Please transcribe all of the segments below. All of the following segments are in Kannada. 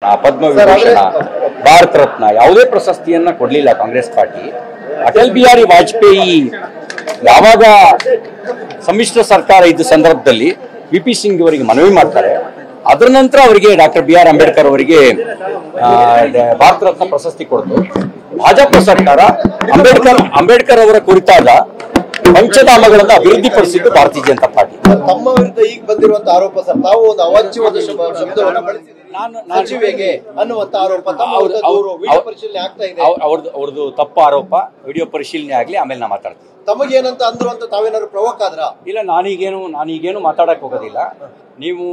ಪದ್ಮವಿಭೂಷಣ ಭಾರತ ರತ್ನ ಯಾವುದೇ ಪ್ರಶಸ್ತಿಯನ್ನ ಕೊಡಲಿಲ್ಲ ಕಾಂಗ್ರೆಸ್ ಪಾರ್ಟಿ. ಅಟಲ್ ಬಿಹಾರಿ ವಾಜಪೇಯಿ ಯಾವಾಗ ಸಮ್ಮಿಶ್ರ ಸರ್ಕಾರ ಇದ್ದ ಸಂದರ್ಭದಲ್ಲಿ ವಿ.ಪಿ. ಸಿಂಗ್ ಅವರಿಗೆ ಮನವಿ ಮಾಡ್ತಾರೆ. ಅದರ ನಂತರ ಅವರಿಗೆ ಡಾಕ್ಟರ್ ಬಿ.ಆರ್. ಅಂಬೇಡ್ಕರ್ ಅವರಿಗೆ ಭಾರತ ರತ್ನ ಪ್ರಶಸ್ತಿ ಕೊಡ್ತು. ಭಾಜಪ ಸರ್ಕಾರ ಅಂಬೇಡ್ಕರ್ ಅವರ ಕುರಿತಾದ ಪಂಚಧಾಮಗಳನ್ನು ಅಭಿವೃದ್ಧಿಪಡಿಸಿದ್ದು ಭಾರತೀಯ ಜನತಾ ಪಾರ್ಟಿ. ತಮ್ಮ ವಿರುದ್ಧ ಈಗ ಬಂದಿರುವಂತಹ ಆರೋಪ ಸರ್, ತಾವು ಒಂದು ಅವಾಚ್ಯವಾದ ಶಬ್ದವನ್ನು ಬಳಸಿದ್ದೀರಿ ಅನ್ನುವಂತ ಆರೋಪ ಪರಿಶೀಲನೆ ಆಗ್ತಾ ಇದೆ. ಅವ್ರದ್ದು ತಪ್ಪು ಆರೋಪ, ವಿಡಿಯೋ ಪರಿಶೀಲನೆ ಆಗ್ಲಿ, ಆಮೇಲೆ ನಾ ಮಾತಾಡ್ತೀನಿ. ತಮಗೇನಂತ ಅಂದ್ರು ಅಂತ ತಾವೇನಾದ್ರು ಪ್ರವೋಕ್ ಆದ್ರ? ಇಲ್ಲ, ನಾನೀಗೇನು ಮಾತಾಡಕ್ ಹೋಗೋದಿಲ್ಲ. ನೀವು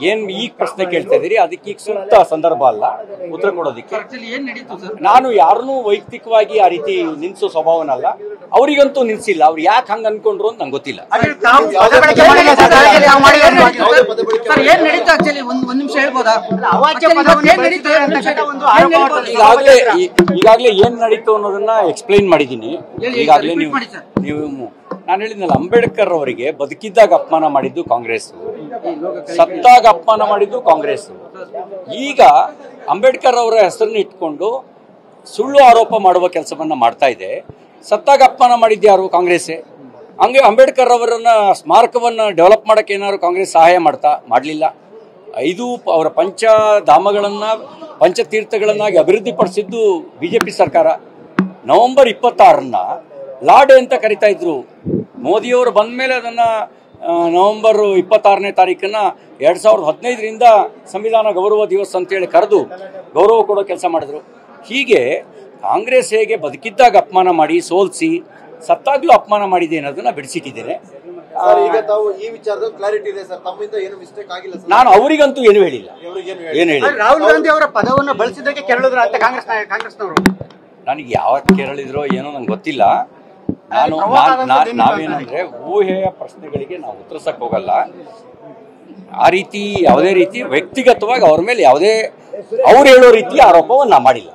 ಏನ್ ಈಗ ಪ್ರಶ್ನೆ ಕೇಳ್ತಾ ಇದೀರಿ, ಅದಕ್ಕೆ ಈಗ ಸೂಕ್ತ ಸಂದರ್ಭ ಅಲ್ಲ ಉತ್ತರ ಕೊಡೋದಿಕ್ಕೆ. ನಾನು ಯಾರನ್ನೂ ವೈಯಕ್ತಿಕವಾಗಿ ಆ ರೀತಿ ನಿಲ್ಸೋ ಸ್ವಭಾವನಲ್ಲ. ಅವರಿಗಂತೂ ನಿಲ್ಸಿಲ್ಲ. ಅವ್ರು ಯಾಕೆ ಹಂಗ ಅನ್ಕೊಂಡ್ರು ಅಂತ ನಂಗೆ ಗೊತ್ತಿಲ್ಲ. ಈಗಾಗಲೇ ಏನ್ ನಡೀತು ಅನ್ನೋದನ್ನ ಎಕ್ಸ್ಪ್ಲೈನ್ ಮಾಡಿದ್ದೀನಿ. ಈಗಾಗಲೇ ನೀವು ನಾನು ಹೇಳಿದ್ನಲ್ಲ, ಅಂಬೇಡ್ಕರ್ ಅವರಿಗೆ ಬದುಕಿದ್ದಾಗ ಅಪಮಾನ ಮಾಡಿದ್ದು ಕಾಂಗ್ರೆಸ್, ಸತ್ತಾಗ ಅಪಮಾನ ಮಾಡಿದ್ದು ಕಾಂಗ್ರೆಸ್. ಈಗ ಅಂಬೇಡ್ಕರ್ ಅವರ ಹೆಸರನ್ನ ಇಟ್ಕೊಂಡು ಸುಳ್ಳು ಆರೋಪ ಮಾಡುವ ಕೆಲಸವನ್ನ ಮಾಡ್ತಾ ಇದೆ. ಸತ್ತಾಗ ಅಪಮಾನ ಮಾಡಿದ್ದು ಯಾರು? ಕಾಂಗ್ರೆಸ್ಸೇ. ಹಂಗೆ ಅಂಬೇಡ್ಕರ್ ಅವರನ್ನ ಸ್ಮಾರಕವನ್ನ ಡೆವಲಪ್ ಮಾಡಕ್ಕೆ ಏನಾದ್ರು ಕಾಂಗ್ರೆಸ್ ಸಹಾಯ ಮಾಡಲಿಲ್ಲ. 5 ಅವರ ಪಂಚಧಾಮಗಳನ್ನ ಪಂಚತೀರ್ಥಗಳನ್ನಾಗಿ ಅಭಿವೃದ್ಧಿಪಡಿಸಿದ್ದು ಬಿಜೆಪಿ ಸರ್ಕಾರ. ನವೆಂಬರ್ 26 ಲಾಡೆ ಅಂತ ಕರಿತಾ ಇದ್ರು. ಮೋದಿಯವರು ಬಂದ ಮೇಲೆ ಅದನ್ನ ನವೆಂಬರ್ 26ನೇ ತಾರೀಕನ್ನ 2015ರಿಂದ ಸಂವಿಧಾನ ಗೌರವ ದಿವಸ ಅಂತೇಳಿ ಕರೆದು ಗೌರವ ಕೊಡೋ ಕೆಲಸ ಮಾಡಿದ್ರು. ಹೀಗೆ ಕಾಂಗ್ರೆಸ್ ಹೇಗೆ ಬದುಕಿದ್ದಾಗ ಅಪಮಾನ ಮಾಡಿ ಸೋಲ್ಸಿ ಸತ್ತಾಗ್ಲೂ ಅಪಮಾನ ಮಾಡಿದೆ ಅನ್ನೋದನ್ನ ಬಿಡಿಸಿಟ್ಟಿದ್ದೇನೆ. ಈಗ ತಾವು ಈ ವಿಚಾರದಲ್ಲಿ ಕ್ಲಾರಿಟಿ ಇದೆ ಸರ್, ತಮ್ಮಿಂದ ಏನು ಮಿಸ್ಟೇಕ್ ಆಗಿಲ್ಲ. ನಾನು ಅವರಿಗಂತೂ ಏನು ಹೇಳಿಲ್ಲ. ರಾಹುಲ್ ಗಾಂಧಿ ಅವರ ಪದವನ್ನು ಬಳಸಿದ್ದಕ್ಕೆ ಕೆರಳಿದ್ರ ಅಂತ ಕಾಂಗ್ರೆಸ್ನವರು. ನನಗೆ ಯಾವತ್ತು ಕೆರಳಿದ್ರೋ ಏನೋ ನಂಗೆ ಗೊತ್ತಿಲ್ಲ. ನಾವೇನಂದ್ರೆ ಊಹೆಯ ಪ್ರಶ್ನೆಗಳಿಗೆ ನಾವು ಉತ್ತರಿಸಕ್ ಹೋಗಲ್ಲ. ಆ ರೀತಿ ಯಾವುದೇ ರೀತಿ ವ್ಯಕ್ತಿಗತವಾಗಿ ಅವ್ರ ಮೇಲೆ ಯಾವುದೇ ಅವ್ರು ಹೇಳೋ ರೀತಿಯ ಆರೋಪವನ್ನು ನಾ ಮಾಡಿಲ್ಲ.